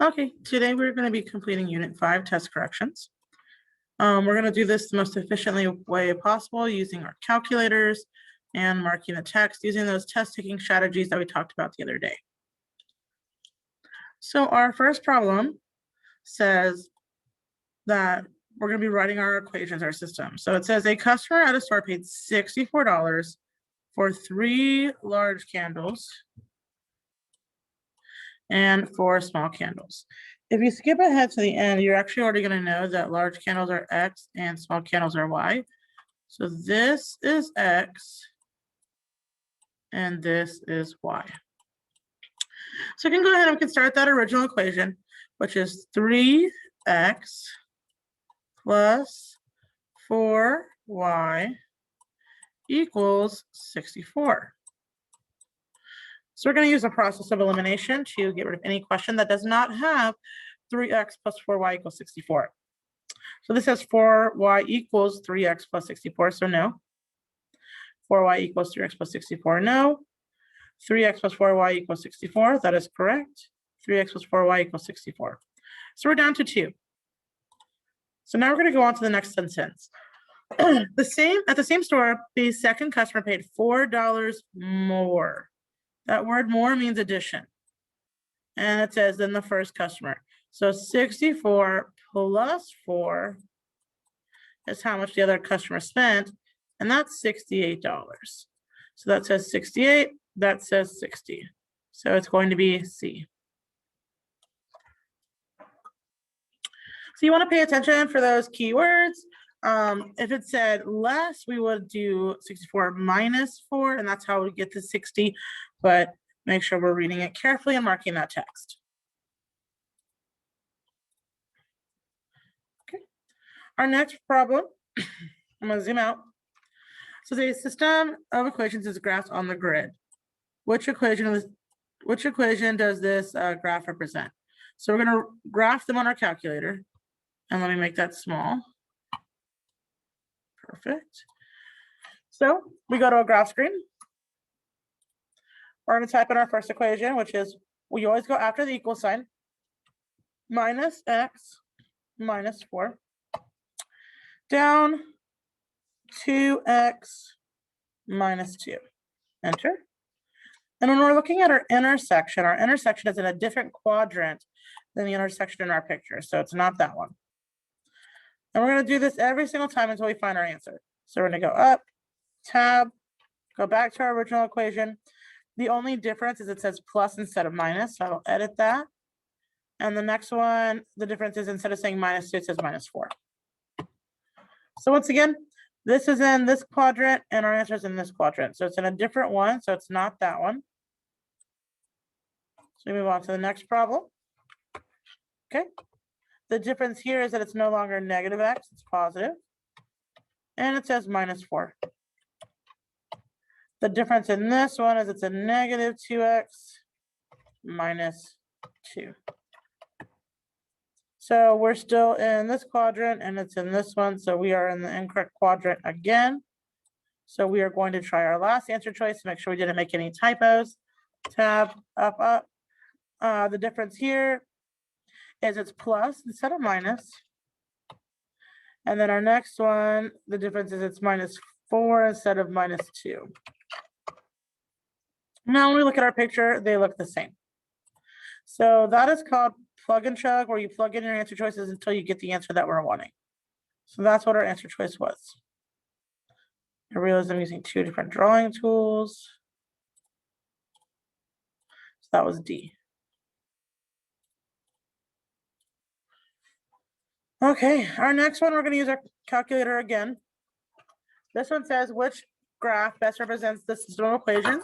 Okay, today we're going to be completing Unit 5 test corrections. We're going to do this the most efficiently way possible using our calculators and marking the text using those test-taking strategies that we talked about the other day. So our first problem says that we're going to be writing our equations, our system. So it says a customer at a store paid $64 for 3 large candles and 4 small candles. If you skip ahead to the end, you're actually already going to know that large candles are X and small candles are Y. So this is X and this is Y. So we can go ahead and we can start that original equation, which is 3X plus 4Y equals 64. So we're going to use a process of elimination to get rid of any question that does not have 3x plus 4y equals 64. So this says 4y equals 3x plus 64, so no. 4y equals 3x plus 64, no. 3x plus 4y equals 64, that is correct. 3x plus 4y equals 64. So we're down to 2. So now we're going to go on to the next sentence. At the same store, the second customer paid $4 more. That word more means addition. And it says then the first customer. So 64 plus 4 is how much the other customer spent. And that's $68. So that says 68, that says 60. So it's going to be C. So you want to pay attention for those keywords. If it said less, we would do 64 minus 4, and that's how we get to 60. But make sure we're reading it carefully and marking that text. Okay. Our next problem, I'm going to zoom out. So the system of equations is graphed on the grid. Which equation does this graph represent? So we're going to graph them on our calculator. And let me make that small. Perfect. So we go to a graph screen. We're going to type in our first equation, which is, we always go after the equal sign, minus x minus 4, down 2x minus 2. Enter. And when we're looking at our intersection is in a different quadrant than the intersection in our picture. So it's not that one. And we're going to do this every single time until we find our answer. So we're going to go up, tab, go back to our original equation. The only difference is it says plus instead of minus, so I'll edit that. And the next one, the difference is instead of saying minus 2, it says minus 4. So once again, this is in this quadrant and our answer is in this quadrant. So it's in a different one, so it's not that one. So we move on to the next problem. Okay. The difference here is that it's no longer negative x, it's positive. And it says minus 4. The difference in this one is it's a negative 2x minus 2. So we're still in this quadrant and it's in this one. So we are in the incorrect quadrant again. So we are going to try our last answer choice to make sure we didn't make any typos. Tab, up, up. The difference here is it's plus instead of minus. And then our next one, the difference is it's minus 4 instead of minus 2. Now when we look at our picture, they look the same. So that is called plug and chug, where you plug in your answer choices until you get the answer that we're wanting. So that's what our answer choice was. I realized I'm using 2 different drawing tools. So that was D. Okay, our next one, we're going to use our calculator again. This one says which graph best represents the system of equations.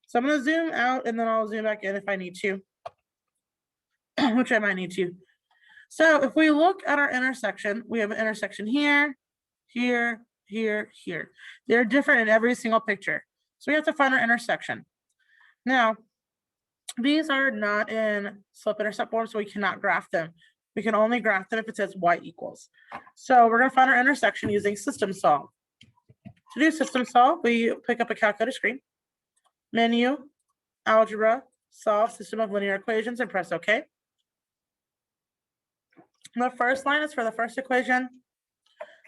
So I'm going to zoom out and then I'll zoom back in if I need to, which I might need to. So if we look at our intersection, we have an intersection here, here, here, here. They're different in every single picture. So we have to find our intersection. Now, these are not in slope-intercept form, so we cannot graph them. We can only graph them if it says y equals. So we're going to find our intersection using system solve. To do system solve, we pick up a calculator screen, menu, algebra, solve system of linear equations, and press OK. The first line is for the first equation.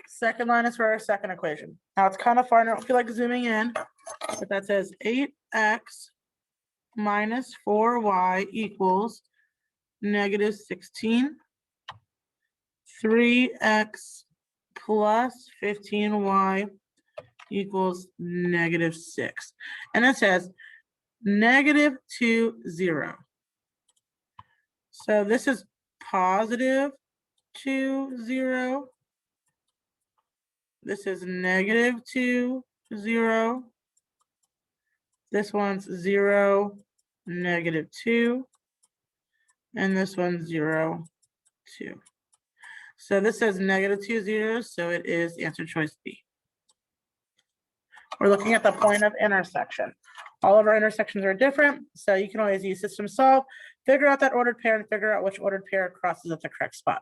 Second line is for our second equation. Now it's kind of far, and I don't feel like zooming in, but that says 8x minus 4y equals negative 16. 3x plus 15y equals negative 6. And it says negative 2, 0. So this is positive 2, 0. This is negative 2, 0. This one's 0, negative 2. And this one's 0, 2. So this says negative 2 zeros, so it is answer choice B. We're looking at the point of intersection. All of our intersections are different, so you can always use system solve, figure out that ordered pair, and figure out which ordered pair crosses at the correct spot.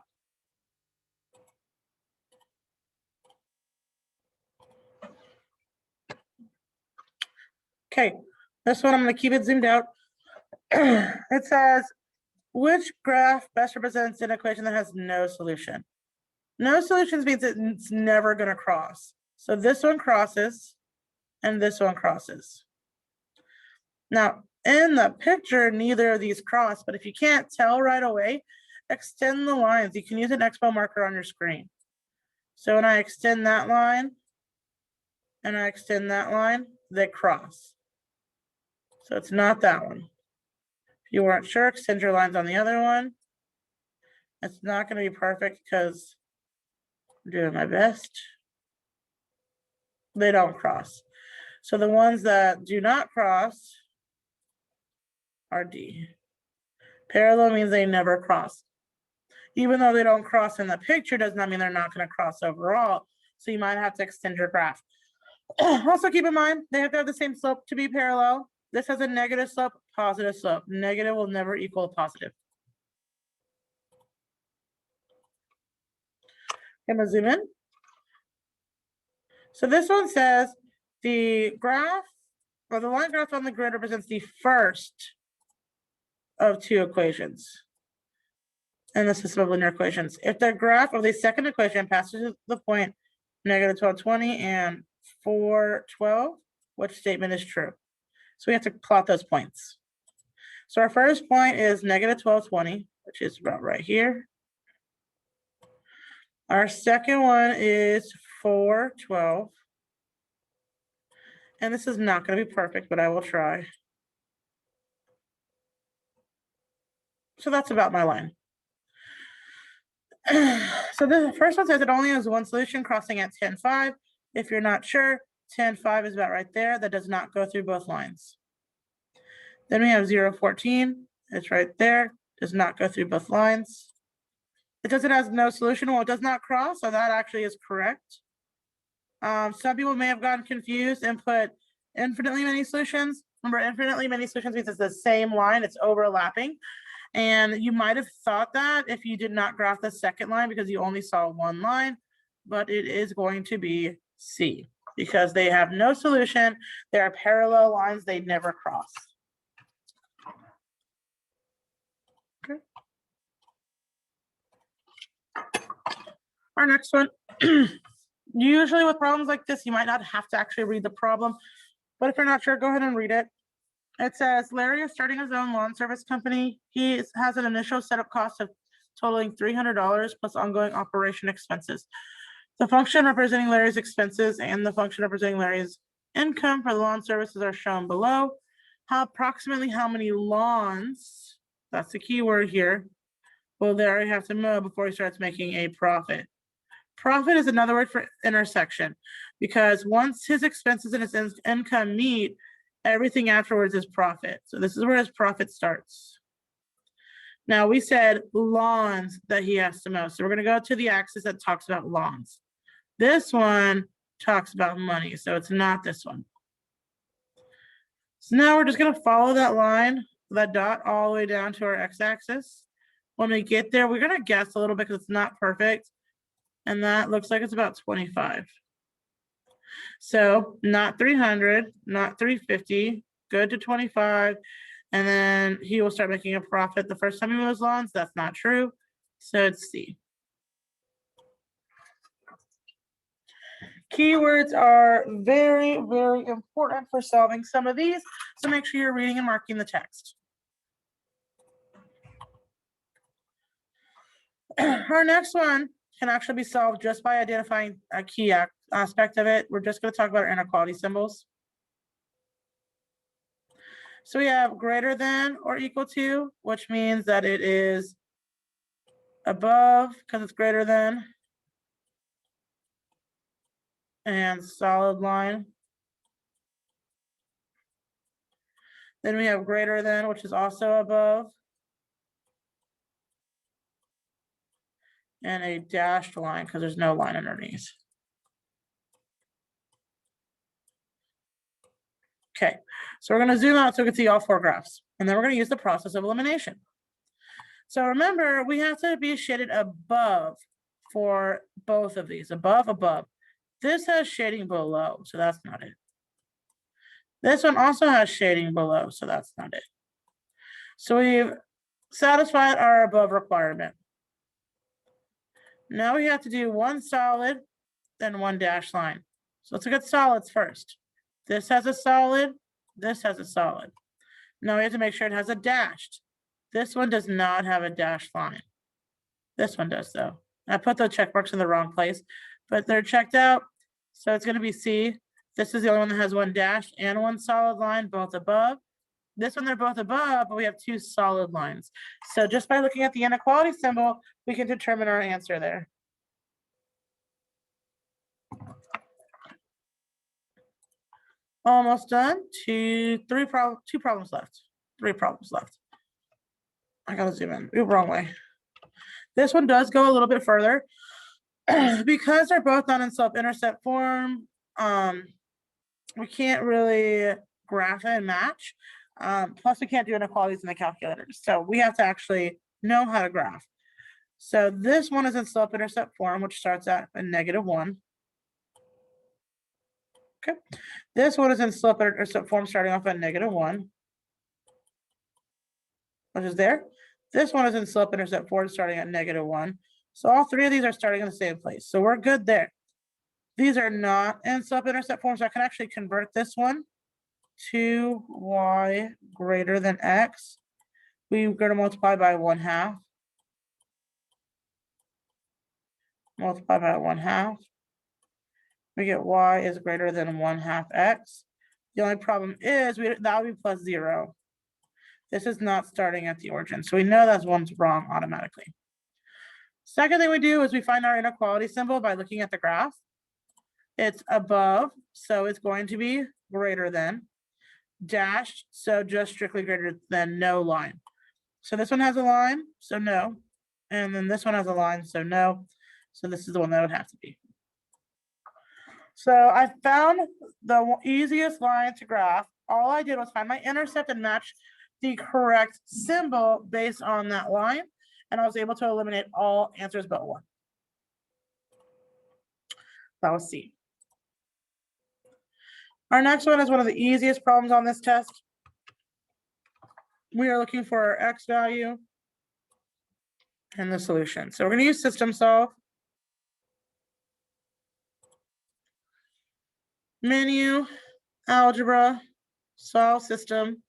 Okay, this one I'm going to keep it zoomed out. It says, which graph best represents an equation that has no solution? No solutions means it's never going to cross. So this one crosses, and this one crosses. Now, in the picture, neither of these cross, but if you can't tell right away, extend the lines. You can use an expo marker on your screen. So when I extend that line, and I extend that line, they cross. So it's not that one. If you weren't sure, extend your lines on the other one. It's not going to be perfect because I'm doing my best. They don't cross. So the ones that do not cross are D. Parallel means they never cross. Even though they don't cross in the picture, does not mean they're not going to cross overall. So you might have to extend your graph. Also keep in mind, they have to have the same slope to be parallel. This has a negative slope, positive slope. Negative will never equal positive. I'm going to zoom in. So this one says the graph, or the line graph on the grid represents the first of two equations in the system of linear equations. If the graph of the second equation passes the point negative 1220 and 412, which statement is true? So we have to plot those points. So our first point is negative 1220, which is about right here. Our second one is 412. And this is not going to be perfect, but I will try. So that's about my line. So the first one says it only has one solution crossing at 10.5. If you're not sure, 10.5 is about right there. That does not go through both lines. Then we have 0.14. It's right there. Does not go through both lines. It says it has no solution. Well, it does not cross, so that actually is correct. Some people may have gotten confused and put infinitely many solutions. Remember, infinitely many solutions means it's the same line. It's overlapping. And you might have thought that if you did not graph the second line because you only saw one line, but it is going to be C because they have no solution. They are parallel lines. They never cross. Okay. Our next one. Usually with problems like this, you might not have to actually read the problem, but if you're not sure, go ahead and read it. It says Larry is starting his own lawn service company. He has an initial setup cost of totaling $300 plus ongoing operation expenses. The function representing Larry's expenses and the function representing Larry's income for the lawn services are shown below. Approximately how many lawns, that's the key word here, will Larry have to mow before he starts making a profit? Profit is another word for intersection because once his expenses and his income meet, everything afterwards is profit. So this is where his profit starts. Now we said lawns that he has to mow. So we're going to go to the axis that talks about lawns. This one talks about money. So it's not this one. So now we're just going to follow that line, that dot all the way down to our x-axis. When we get there, we're going to guess a little bit because it's not perfect. And that looks like it's about 25. So not 300, not 350, good to 25. And then he will start making a profit the first time he mows lawns. That's not true. So it's C. Keywords are very, very important for solving some of these, so make sure you're reading and marking the text. Our next one can actually be solved just by identifying a key aspect of it. We're just going to talk about our inequality symbols. So we have greater than or equal to, which means that it is above because it's greater than, and solid line. Then we have greater than, which is also above, and a dashed line because there's no line underneath. Okay, so we're going to zoom out so we can see all 4 graphs, and then we're going to use the process of elimination. So remember, we have to be shaded above for both of these, above, above. This has shading below, so that's not it. This one also has shading below, so that's not it. So we've satisfied our above requirement. Now we have to do one solid, then one dashed line. So let's look at solids first. This has a solid, this has a solid. Now we have to make sure it has a dashed. This one does not have a dashed line. This one does though. I put the check marks in the wrong place, but they're checked out. So it's going to be C. This is the only one that has one dashed and one solid line, both above. This one, they're both above, but we have 2 solid lines. So just by looking at the inequality symbol, we can determine our answer there. Almost done. 2 problems left. 3 problems left. I gotta zoom in. Ooh, wrong way. This one does go a little bit further. Because they're both not in self-intercept form, we can't really graph and match. Plus we can't do inequalities in the calculators. So we have to actually know how to graph. So this one is in self-intercept form, which starts at a -1. Okay. This one is in self-intercept form starting off at -1, which is there. This one is in self-intercept form starting at -1. So all 3 of these are starting in the same place. So we're good there. These are not in self-intercept form, so I can actually convert this one to y greater than x. We're going to multiply by 1/2. Multiply by 1/2. We get y is greater than 1/2 x. The only problem is that would be plus 0. This is not starting at the origin, so we know that one's wrong automatically. Second thing we do is we find our inequality symbol by looking at the graph. It's above, so it's going to be greater than. Dashed, so just strictly greater than, no line. So this one has a line, so no. And then this one has a line, so no. So this is the one that would have to be. So I found the easiest line to graph. All I did was find my intercept and match the correct symbol based on that line. And I was able to eliminate all answers but one. That was C. Our next one is one of the easiest problems on this test. We are looking for our x value and the solution. So we're going to use system solve. Menu, algebra, solve system.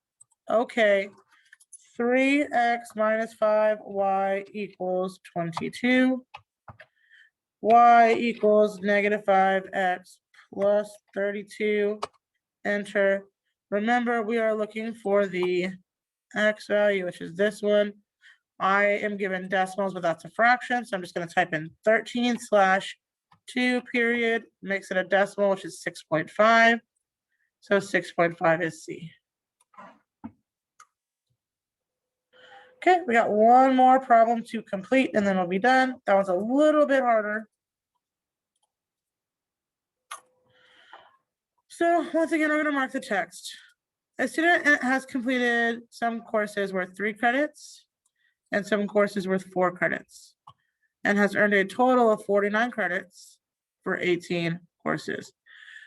Okay. 3x minus 5y equals 22. Y equals -5x plus 32. Enter. Remember, we are looking for the x value, which is this one. I am given decimals, but that's a fraction. So I'm just going to type in 13/2 period, makes it a decimal, which is 6.5. So 6.5 is C. Okay, we got one more problem to complete and then we'll be done. That was a little bit harder. So once again, we're going to mark the text. A student has completed some courses worth 3 credits and some courses worth 4 credits and has earned a total of 49 credits for 18 courses.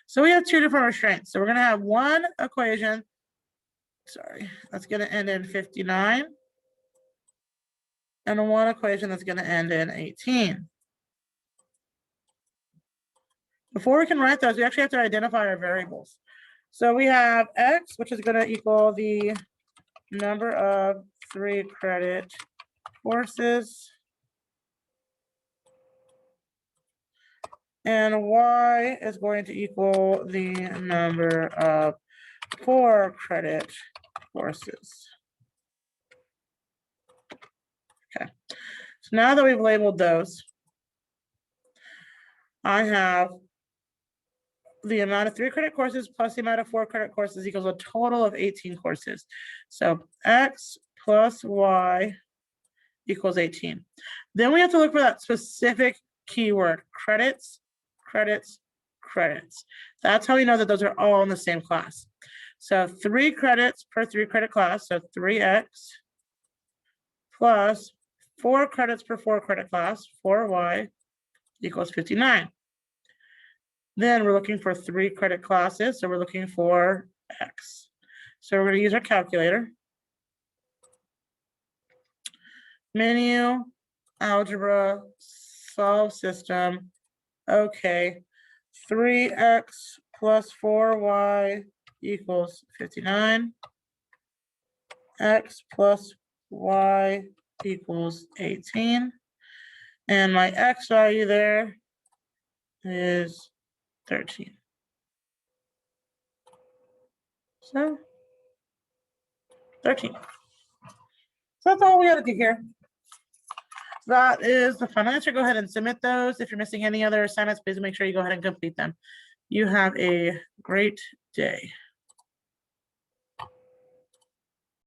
So we have 2 different restraints. So we're going to have one equation, that's going to end in 59. And one equation that's going to end in 18. Before we can write those, we actually have to identify our variables. So we have X, which is going to equal the number of 3 credit courses. And Y is going to equal the number of 4 credit courses. Okay, so now that we've labeled those, I have the amount of 3 credit courses plus the amount of 4 credit courses equals a total of 18 courses. So X plus Y equals 18. Then we have to look for that specific keyword, credits, credits, credits. That's how we know that those are all in the same class. So 3 credits per 3 credit class, so 3X plus 4 credits per 4 credit class, 4Y equals 59. Then we're looking for 3 credit classes, so we're looking for X. So we're going to use our calculator. Menu, algebra, solve system. Okay, 3X plus 4Y equals 59. X plus Y equals 18. And my X value there is 13. So 13. So that's all we got to do here. That is the final answer. Go ahead and submit those. If you're missing any other assignments, please make sure you go ahead and complete them. You have a great day.